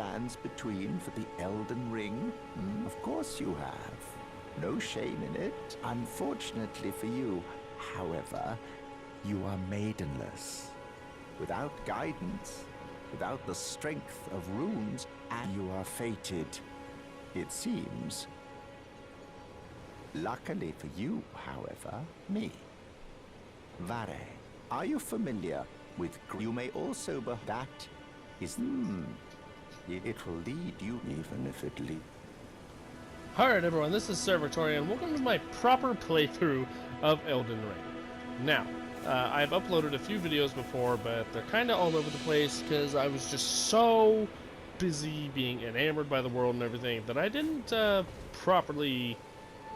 lands between for the Elden Ring? Of course you have. No shame in it. Unfortunately for you, however, you are maidenless. Without guidance, without the strength of runes, and you are fated, it seems. Luckily for you, however, me. Vare, are you familiar with... You may also be... That is... It will lead you, even if it leads... Alright everyone, this is Sir Victoria, and welcome to my proper playthrough of Elden Ring. Now, I've uploaded a few videos before, but they're kind of all over the place because I was just so busy being enamored by the world and everything that I didn't properly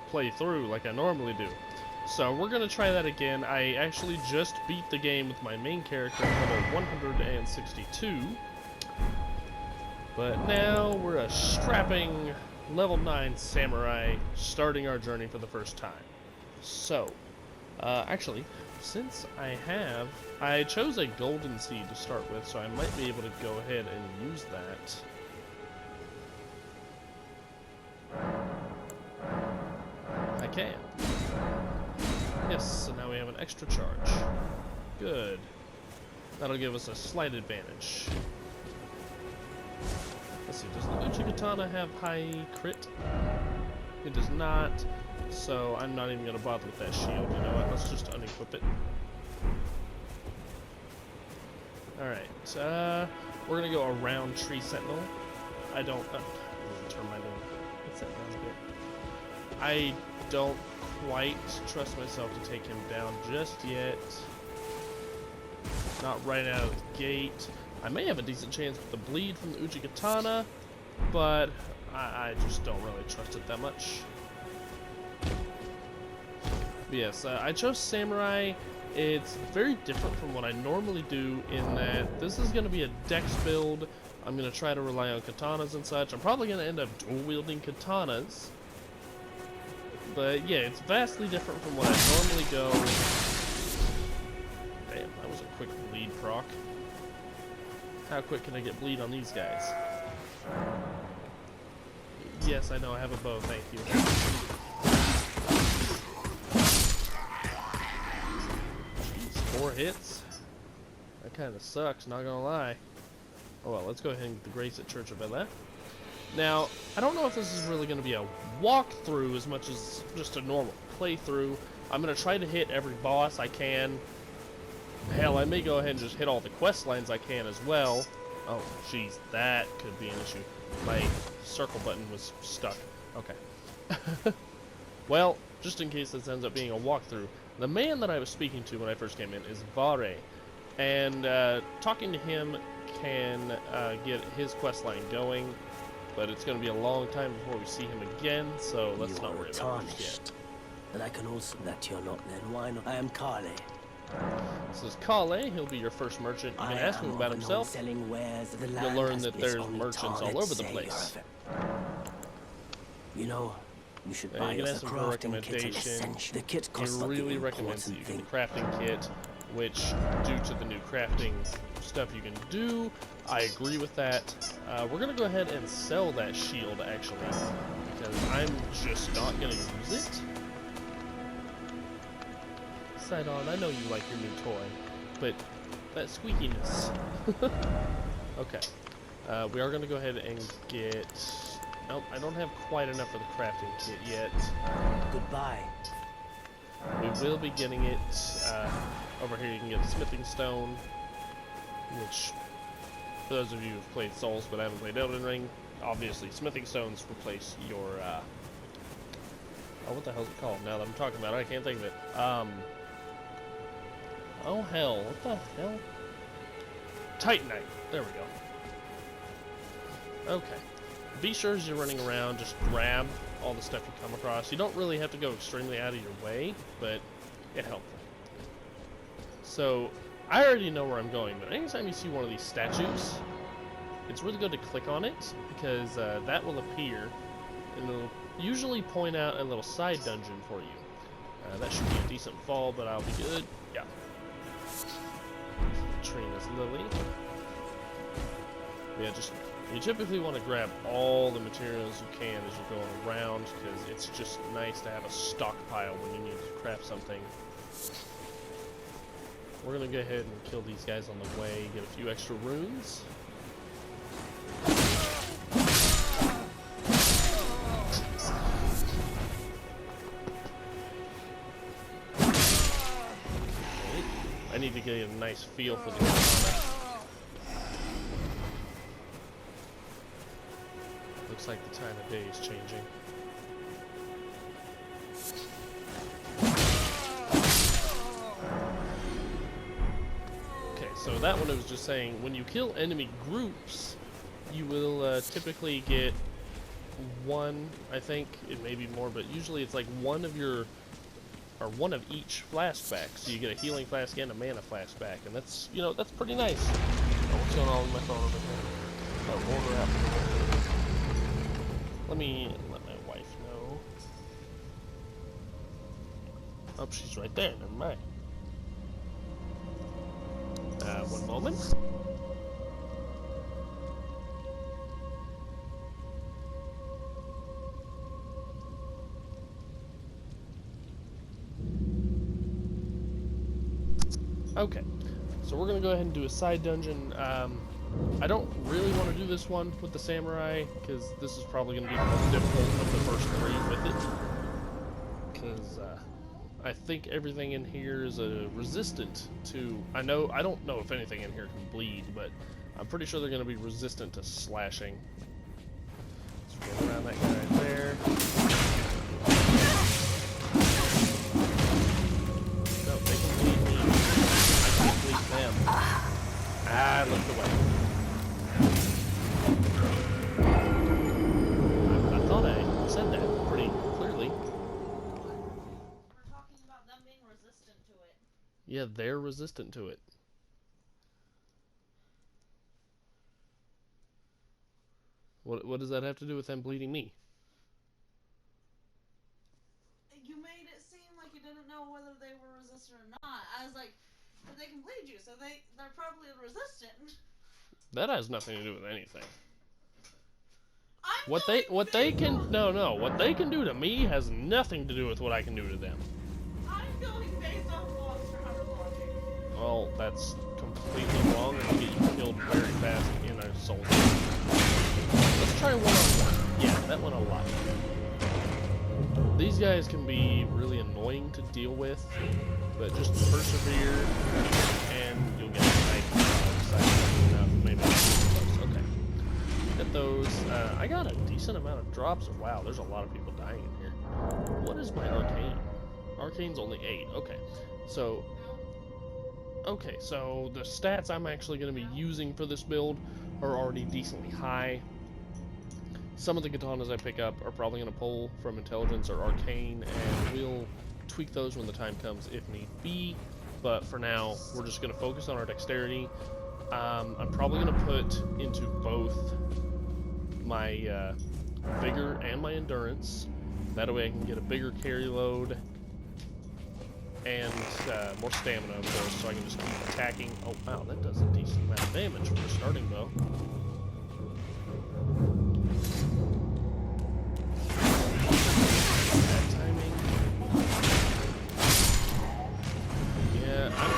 play through like I normally do. So we're going to try that again. I actually just beat the game with my main character at level 162. But now we're a strapping level 9 samurai starting our journey for the first time. So, actually, since I chose a golden seed to start with, so I might be able to go ahead and use that. I can. Yes, so now we have an extra charge. Good. That'll give us a slight advantage. Let's see, does the Uchi Katana have high crit? It does not, so I'm not even going to bother with that shield. You know what, let's just unequip it. Alright, we're going to go around Tree Sentinel. I don't... I'm going to turn my little headset down a bit. I don't quite trust myself to take him down just yet. Not right out of the gate. I may have a decent chance with the bleed from the Uchi Katana, but I just don't really trust it that much. But yes, I chose Samurai. It's very different from what I normally do in that this is going to be a dex build. I'm going to try to rely on katanas and such. I'm probably going to end up dual-wielding katanas. But yeah, it's vastly different from what I normally go. Damn, that was a quick bleed proc. How quick can I get bleed on these guys? Yes, I know I have a bow, thank you. Jeez, 4 hits? That kind of sucks, not gonna lie. Oh well, let's go ahead and get the grace at Church of Eleth. Now, I don't know if this is really going to be a walkthrough as much as just a normal playthrough. I'm going to try to hit every boss I can. Hell, I may go ahead and just hit all the quest lines I can as well. Oh, jeez, that could be an issue. My circle button was stuck. Okay. Well, just in case this ends up being a walkthrough, the man that I was speaking to when I first came in is Vare. And talking to him can get his quest line going. But it's going to be a long time before we see him again, so let's not worry about it yet. And I can also... That you're not then, why not? I am Kale. This is Kale. He'll be your first merchant. You can ask him about himself. You'll learn that there's merchants all over the place. You know, you should buy you can ask a him for a recommendation. The kit costs he really recommends that you get the crafting kit, which, due to the new crafting stuff you can do, I agree with that. We're going to go ahead and sell that shield, actually, because I'm just not going to use it. Sidon, I know you like your new toy, but that squeakiness. Okay. We are going to go ahead and get... Nope, I don't have quite enough for the crafting kit yet. Goodbye. We will be getting it. Over here you can get the smithing stone, which... For those of you who've played Souls but haven't played Elden Ring, obviously smithing stones replace your, oh, what the hell's it called? Now that I'm talking about it, I can't think of it. Oh hell, what the hell? Titanite. There we go. Okay. Be sure as you're running around, just grab all the stuff you come across. You don't really have to go extremely out of your way, but it's helpful. So, I already know where I'm going, but anytime you see one of these statues, it's really good to click on it, because that will appear, and it'll usually point out a little side dungeon for you. That should be a decent fall, but I'll be good. Yeah. Trina's Lily. Yeah, just You typically want to grab all the materials you can as you're going around, because it's just nice to have a stockpile when you need to craft something. We're going to go ahead and kill these guys on the way, get a few extra runes. I need to get a nice feel for the katana. Looks like the time of day is changing. Okay, so that one I was just saying, when you kill enemy groups, you will typically get one, I think, it may be more, but usually it's like one of your, or one of each flashback. So you get a healing flask and a mana flashback, and that's, you know, that's pretty nice. Oh, what's going on with my phone over here? Oh, order out. Let my wife know. Oh, she's right there. Never mind. One moment. Okay, so we're gonna go ahead and do a side dungeon. I don't really want to do this one with the samurai, because this is probably going to be the most difficult of the first three with it. Because I think everything in here is resistant to... I don't know if anything in here can bleed, but I'm pretty sure they're going to be resistant to slashing. Let's go around that guy right there. No, they can bleed me. I can't bleed them. Ah, I looked away. I thought I said that pretty clearly. We're talking about them being resistant to it. Yeah, they're resistant to it. What does that have to do with them bleeding me? You made it seem like you didn't know whether they were resistant or not. I was like, but they can bleed you, so they're probably resistant. That has nothing to do with anything. I'm What they can do to me has nothing to do with what I can do to them. I'm going based on Monster Hunter logic. Well, that's completely wrong and get you killed very fast in a soul. Let's try one-on-one. Yeah, that went a lot. These guys can be really annoying to deal with, but just persevere and you'll get a nice enough. Maybe close. Okay. Get those. I got a decent amount of drops. Wow, there's a lot of people dying in here. What is my arcane? Arcane's only 8. Okay. So the stats I'm actually going to be using for this build are already decently high. Some of the katanas I pick up are probably going to pull from intelligence or arcane, and we'll tweak those when the time comes if need be. But for now, we're just going to focus on our dexterity. I'm probably going to put into both my vigor and my endurance. That way I can get a bigger carry load and more stamina, of course, so I can just keep attacking. Oh, wow, that does a decent amount of damage for a starting bow. Bad timing. Yeah, I'm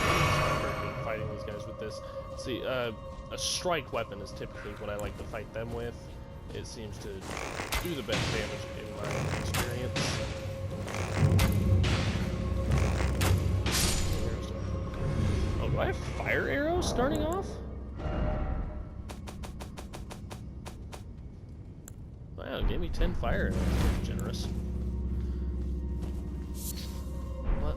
very good at fighting these guys with this. See, a strike weapon is typically what I like to fight them with. It seems to do the best damage in my experience. Oh, do I have fire arrows starting off? Wow, it gave me 10 fire arrows. That's generous. What?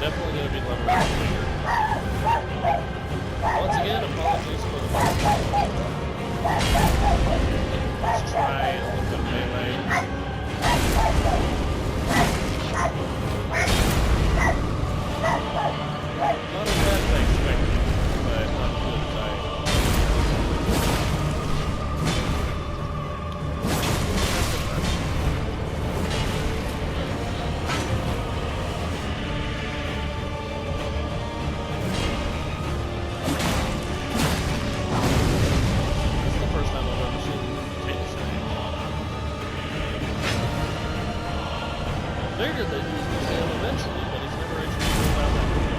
definitely going to be leveling up later. Once again, apologies for the voice. Let's try a little bit of melee. Not as bad as I expected, but not as good as I. This is the first time I've ever seen tanks range. I figured they'd use the same eventually, but he's never actually pulled out that movie.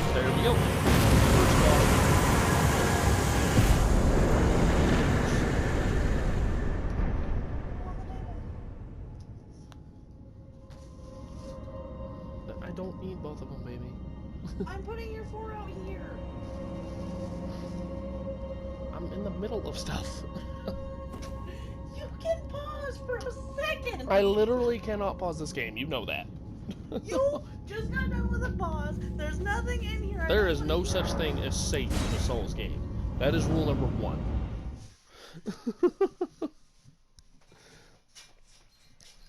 And there we go. First ball. I don't need both of them, baby. I'm putting your 4 out here. I'm in the middle of stuff. You can pause for a second. I literally cannot pause this game. You know that. You just got done with a pause. There's nothing in here. There is no such thing as safe in a Souls game. That is rule number 1.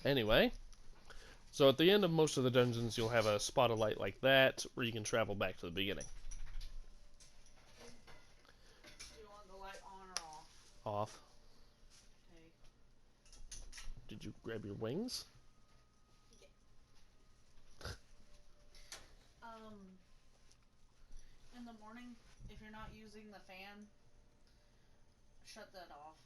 Anyway, so at the end of most of the dungeons, you'll have a spot of light like that, where you can travel back to the beginning. Do you want the light on or off? Off. Okay. Did you grab your wings? In the morning, if you're not using the fan, shut that off.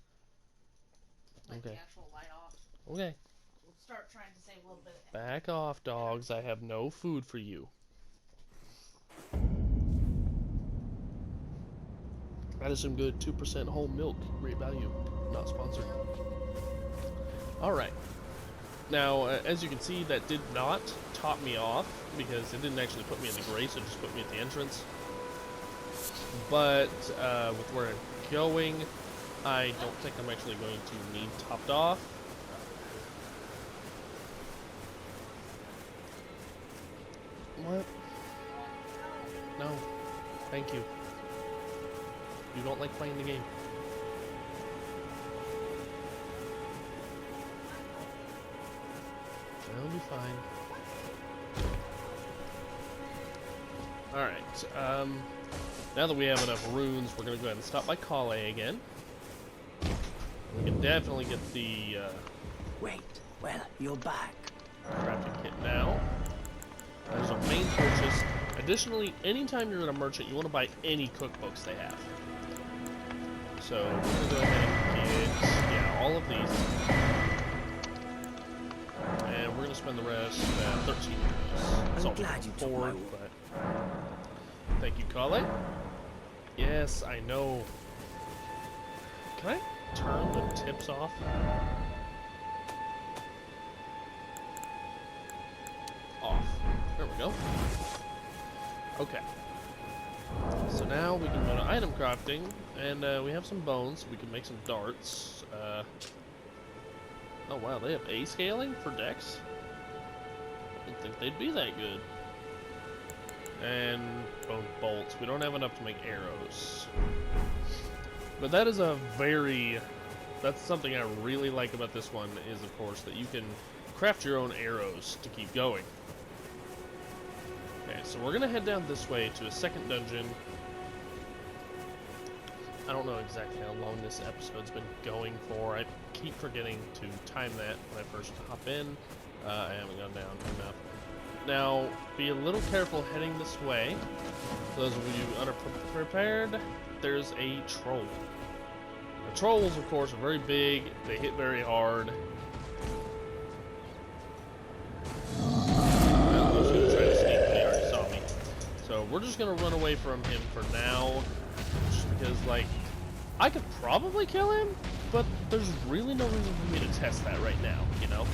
Like Okay. the actual light off. Okay. We'll start trying to save a little bit of Back off, dogs. I have no food for you. That is some good 2% whole milk. Great value. Not sponsored. Alright. Now, as you can see, that did not top me off, because it didn't actually put me in the grace, it just put me at the entrance. But, with where I'm going, I don't think I'm actually going to need topped off. What? No. Thank you. You don't like playing the game. That'll be fine. Alright, now that we have enough runes, we're gonna go ahead and stop by Kale again. We can definitely get the, Wait, well, you're back. crafting kit now. There's a main purchase. Additionally, anytime you're at a merchant, you want to buy any cookbooks they have. So, we're going to go ahead and get, yeah, all of these. And we're going to spend the rest at 13 euros. It's I'm all glad you took my forward, but... Thank you, Kale. Yes, I know. Can I turn the tips off? Off. There we go. Okay. So now we can go to item crafting, and we have some bones, so we can make some darts. Oh wow, they have A scaling for dex? I didn't think they'd be that good. And bone bolts. We don't have enough to make arrows. But that is a very... That's something I really like about this one, is of course that you can craft your own arrows to keep going. Okay, so we're gonna head down this way to a second dungeon. I don't know exactly how long this episode's been going for. I keep forgetting to time that when I first hop in. I haven't gone down enough. Now, be a little careful heading this way. For those of you unprepared, there's a troll. The trolls, of course, are very big. They hit very hard. So we're just gonna run away from him for now, just because, like, I could probably kill him, but there's really no reason for me to test that right now, you know?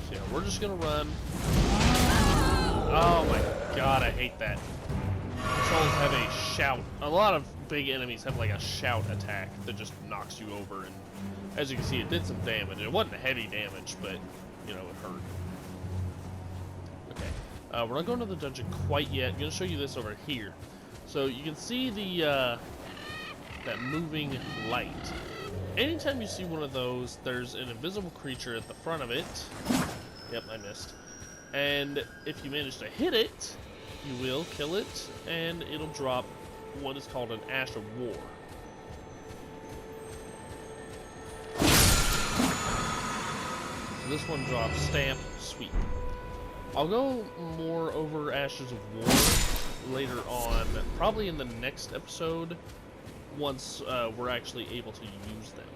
So yeah, we're just gonna run. Oh my god, I hate that. souls have a shout. A lot of big enemies have like a shout attack that just knocks you over, and as you can see, it did some damage. It wasn't heavy damage, but you know, it hurt. Okay, we're not going to the dungeon quite yet. I'm gonna show you this over here. So you can see the that moving light. Anytime you see one of those, there's an invisible creature at the front of it. Yep, I missed. And if you manage to hit it, you will kill it, and it'll drop what is called an Ash of War. So this one drops Stamp, Sweep. I'll go more over Ashes of War later on, probably in the next episode, once we're actually able to use them.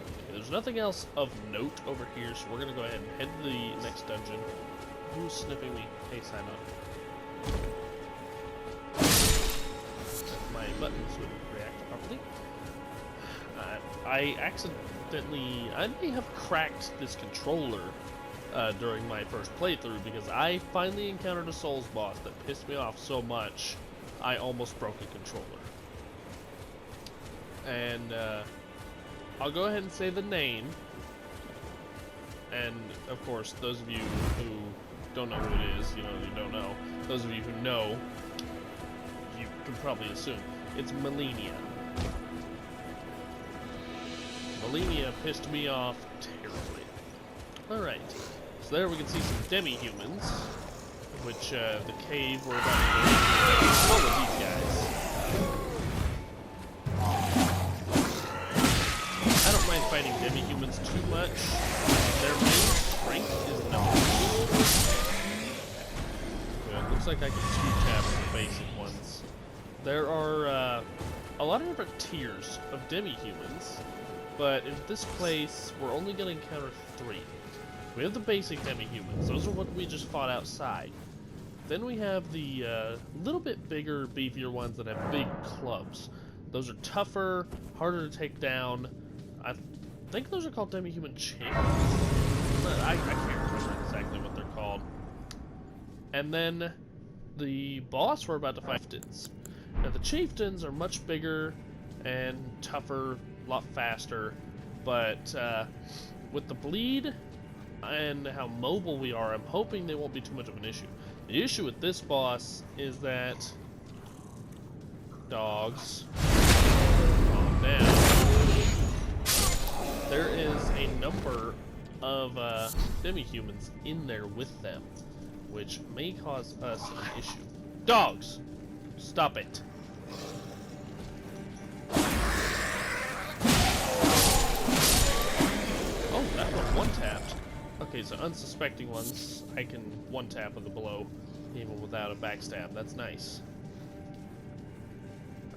Okay, there's nothing else of note over here, so we're going to go ahead and head to the next dungeon. Who's sniffing me? Hey, Simon. My buttons would react properly. I may have cracked this controller during my first playthrough, because I finally encountered a Souls boss that pissed me off so much I almost broke a controller. And I'll go ahead and say the name, and of course those of you who don't know who it is, you know, you don't know. Those of you who know, you can probably assume. It's Malenia. Malenia pissed me off terribly. Alright, so there we can see some demi-humans, which the cave we're about to go is full of these guys. I don't mind fighting demi-humans too much. Their main strength is numbers. Good. Looks like I can two-tap the basic ones. There are a lot of different tiers of demi-humans, but in this place, we're only going to encounter 3. We have the basic demi-humans. Those are what we just fought outside. Then we have the little bit bigger, beefier ones that have big clubs. Those are tougher, harder to take down. I think those are called demi-human champions. I can't remember exactly what they're called. And then the boss we're about to fight, chieftains. Now the chieftains are much bigger and tougher, a lot faster, but with the bleed and how mobile we are, I'm hoping they won't be too much of an issue. The issue with this boss is that dogs, calm down. There is a number of demi-humans in there with them, which may cause us an issue. Dogs! Stop it. Oh, that one one-tapped. Okay, so unsuspecting ones, I can one-tap with a blow, even without a backstab. That's nice.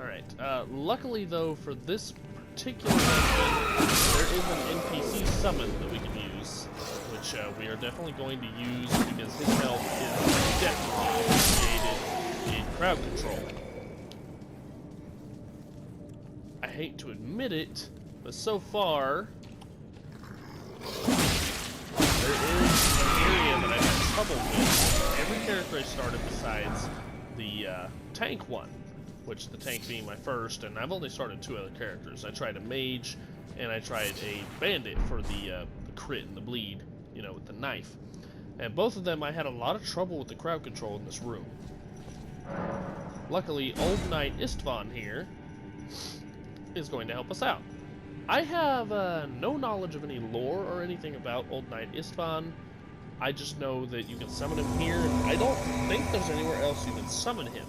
Alright, luckily though, for this particular dungeon, there is an NPC summon that we can use, which we are definitely going to use because his health is definitely appreciated in crowd control. I hate to admit it, but so far, there is an area that I've had trouble with every character I started besides the tank one, which the tank being my first, and I've only started 2 other characters. I tried a mage, and I tried a bandit for the crit and the bleed, you know, with the knife. And both of them, I had a lot of trouble with the crowd control in this room. Luckily, Old Knight Istvan here is going to help us out. I have no knowledge of any lore or anything about Old Knight Istvan. I just know that you can summon him here. I don't think there's anywhere else you can summon him.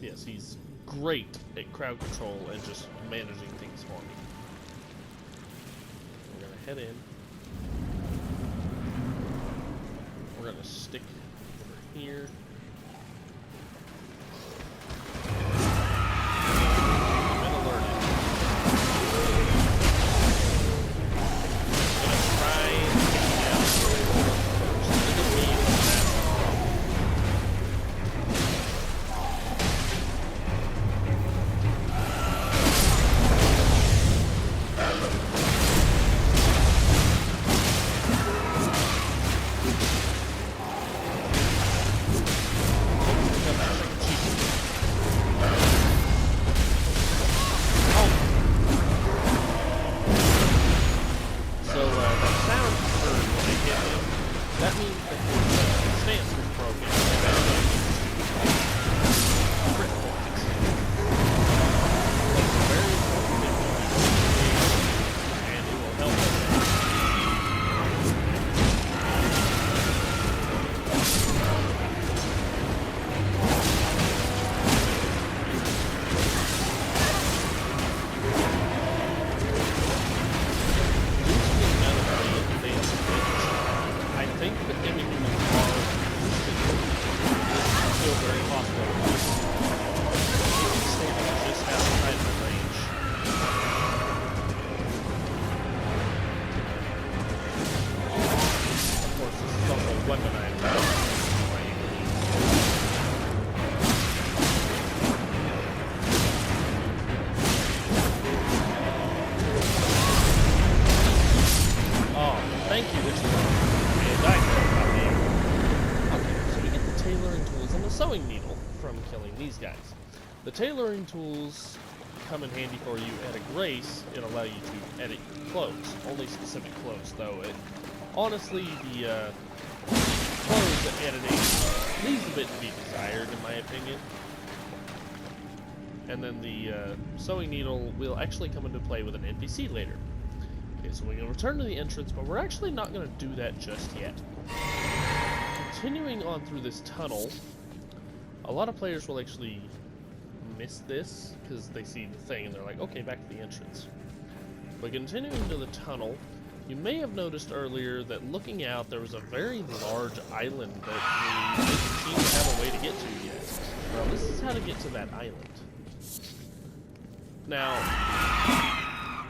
Yes, he's great at crowd control and just managing things for me. We're gonna head in. We're gonna stick over here. these guys. The tailoring tools come in handy for you at a grace. It allows you to edit your clothes. Only specific clothes, though. Honestly, the clothes editing leaves a bit to be desired, in my opinion. And then the sewing needle will actually come into play with an NPC later. Okay, so we're going to return to the entrance, but we're actually not going to do that just yet. Continuing on through this tunnel, a lot of players will actually miss this because they see the thing and they're like, okay, back to the entrance. But continuing to the tunnel, you may have noticed earlier that looking out there was a very large island that we didn't seem to have a way to get to yet. Well, this is how to get to that island. Now,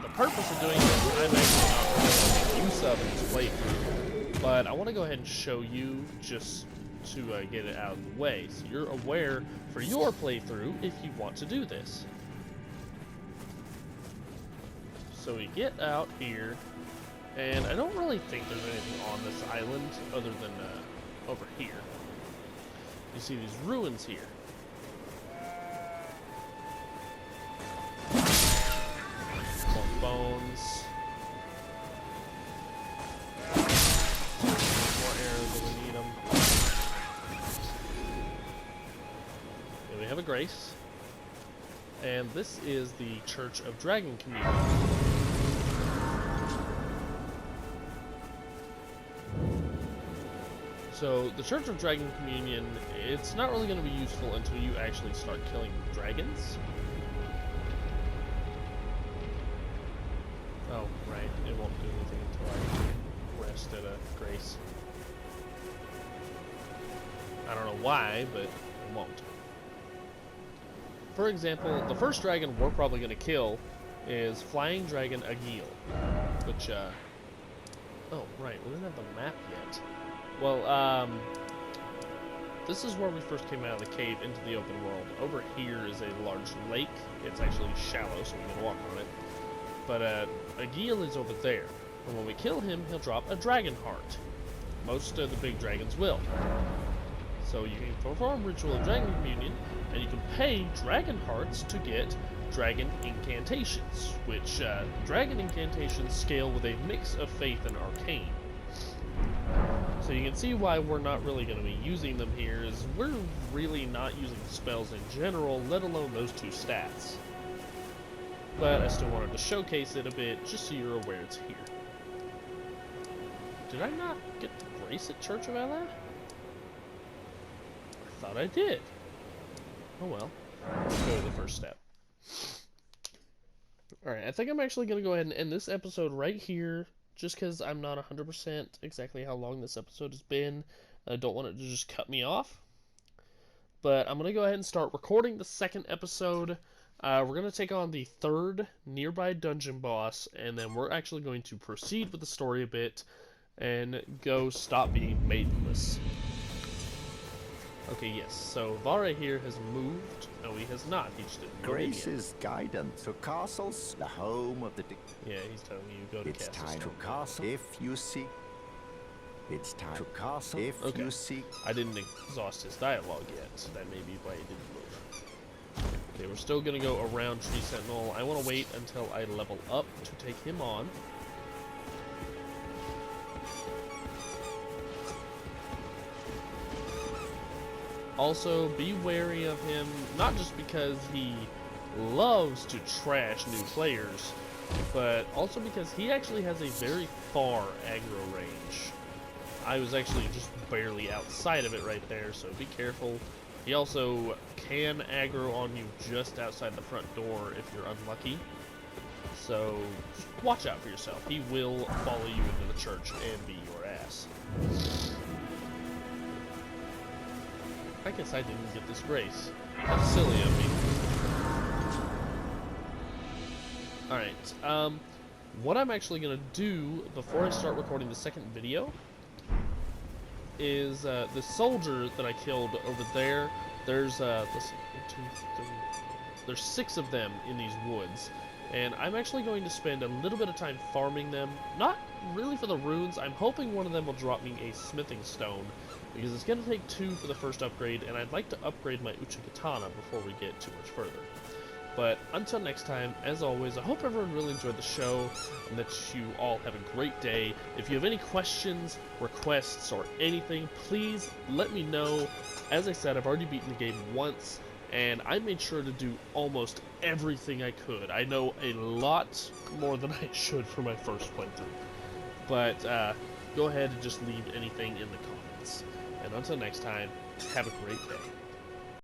the purpose of doing this, I'm actually not going to make use of in this playthrough, but I want to go ahead and show you just to get it out of the way, so you're aware for your playthrough if you want to do this. So we get out here, and I don't really think there's anything on this island other than over here. You see these ruins here. More bones. More arrows if we need them. And we have a grace. And this is the Church of Dragon Communion. So, the Church of Dragon Communion, it's not really going to be useful until you actually start killing dragons. Oh, right. It won't do anything until I rest at a grace. I don't know why, but it won't. For example, the first dragon we're probably going to kill is Flying Dragon Agil, which, oh, right, we don't have the map yet. Well, this is where we first came out of the cave into the open world. Over here is a large lake. It's actually shallow, so we can walk on it. But, Agil is over there. And when we kill him, he'll drop a dragon heart. Most of the big dragons will. So you can perform Ritual of Dragon Communion, and you can pay dragon hearts to get dragon incantations, which dragon incantations scale with a mix of faith and arcane. So you can see why we're not really going to be using them here, is we're really not using spells in general, let alone those two stats. But I still wanted to showcase it a bit, just so you're aware it's here. Did I not get the grace at Church of Allah? I thought I did. Oh well. Let's go to the first step. Alright, I think I'm actually going to go ahead and end this episode right here, just because I'm not 100% exactly how long this episode has been. I don't want it to just cut me off. But I'm going to go ahead and start recording the second episode. We're going to take on the third nearby dungeon boss, and then we're actually going to proceed with the story a bit and go stop being maidenless. Okay, yes, so Vara here has moved. No, he has not. He just didn't move Grace's guidance to castles, the home of the... Yeah, he's telling you go to It's Castle's time to Stone. castle if you seek. It's time to castle if Okay. you seek. I didn't exhaust his dialogue yet, so that may be why he didn't move. Okay, we're still going to go around Tree Sentinel. I want to wait until I level up to take him on. Also, be wary of him, not just because he loves to trash new players, but also because he actually has a very far aggro range. I was actually just barely outside of it right there, so be careful. He also can aggro on you just outside the front door if you're unlucky. So, just watch out for yourself. He will follow you into the church and beat your ass. I guess I didn't get this grace. That's silly of me. Alright, what I'm actually going to do before I start recording the second video is the soldier that I killed over there. There's there's 6 of them in these woods, and I'm actually going to spend a little bit of time farming them. Not really for the runes. I'm hoping one of them will drop me a smithing stone, because it's going to take 2 for the first upgrade, and I'd like to upgrade my Uchigatana before we get too much further. But until next time, as always, I hope everyone really enjoyed the show, and that you all have a great day. If you have any questions, requests, or anything, please let me know. As I said, I've already beaten the game once, and I made sure to do almost everything I could. I know a lot more than I should for my first playthrough. But go ahead and just leave anything in the comments. And until next time, have a great day.